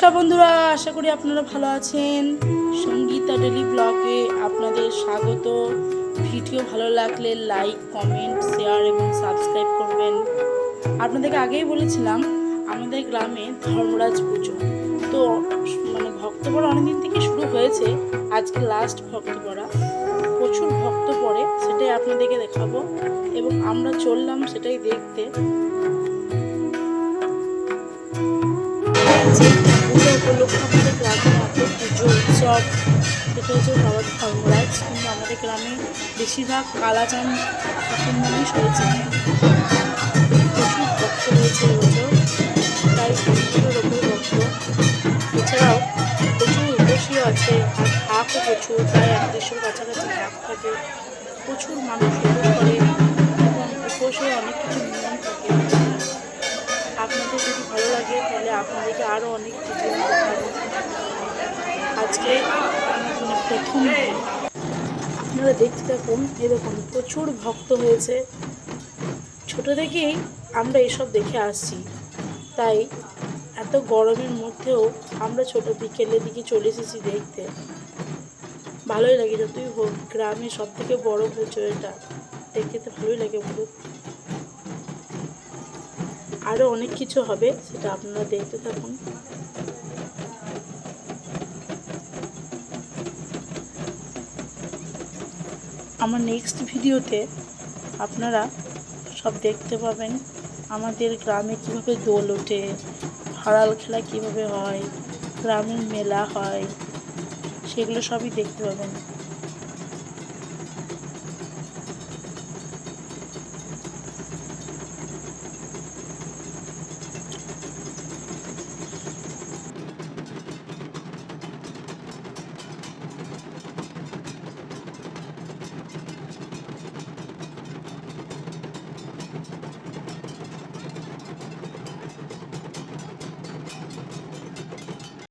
নমস্কার বন্ধুরা, আশা করি আপনারা ভালো আছেন। সঙ্গীতা ডেলি ব্লগে আপনাদের স্বাগত। ভিডিও ভালো লাগলে লাইক, কমেন্ট, শেয়ার এবং সাবস্ক্রাইব করবেন। আপনাদেরকে আগেই বলেছিলাম আমাদের গ্রামে ধর্মরাজ পুজো, তো ভক্তপড়া অনেকদিন থেকে শুরু হয়েছে। আজকে লাস্ট ভক্তপড়া, প্রচুর ভক্ত পড়ে, সেটাই আপনাদেরকে দেখাবো এবং আমরা চললাম সেটাই দেখতে। পুজো উপলক্ষে আমাদের গ্রামে এত পুজো উৎসব, সেটা হচ্ছে বাবা ধর্মরাজ, কিন্তু আমাদের গ্রামে বেশিরভাগ কালাচাঁদ ঠাকুর মানুষ হয়েছে। প্রচুর ভক্ত হয়েছে এবছর, প্রায় 500-এর ওপর ভক্ত। এছাড়াও প্রচুর উপসীও আছে, আর ঢাকও প্রচুর, প্রায় 150-এর কাছাকাছি ঢাক থাকে। প্রচুর মানুষ উপোস করে এবং উপোসে অনেক কিছু নিয়ম থাকে। আপনাদের যদি ভালো লাগে তাহলে আপনাদেরকে আরও অনেক ভিডিও দেখাবো। আজকে প্রথম আপনারা দেখতে থাকুন। এরকম প্রচুর ভক্ত হয়েছে। ছোট থেকেই আমরা এসব দেখে আসছি, তাই এত গরমের মধ্যেও আমরা ছোট বিকেলের দিকে চলে এসেছি দেখতে। ভালোই লাগে, যতই হোক গ্রামে সব থেকে বড় পুজো এটা, দেখতে তো ভালোই লাগে বলুন। আরও অনেক কিছু হবে, সেটা আপনারা দেখতে থাকুন। আমার নেক্সট ভিডিওতে আপনারা সব দেখতে পাবেন আমাদের গ্রামে কীভাবে দোল ওঠে, হারাল খেলা কীভাবে হয়, গ্রামের মেলা হয়, সেগুলো সবই দেখতে পাবেন।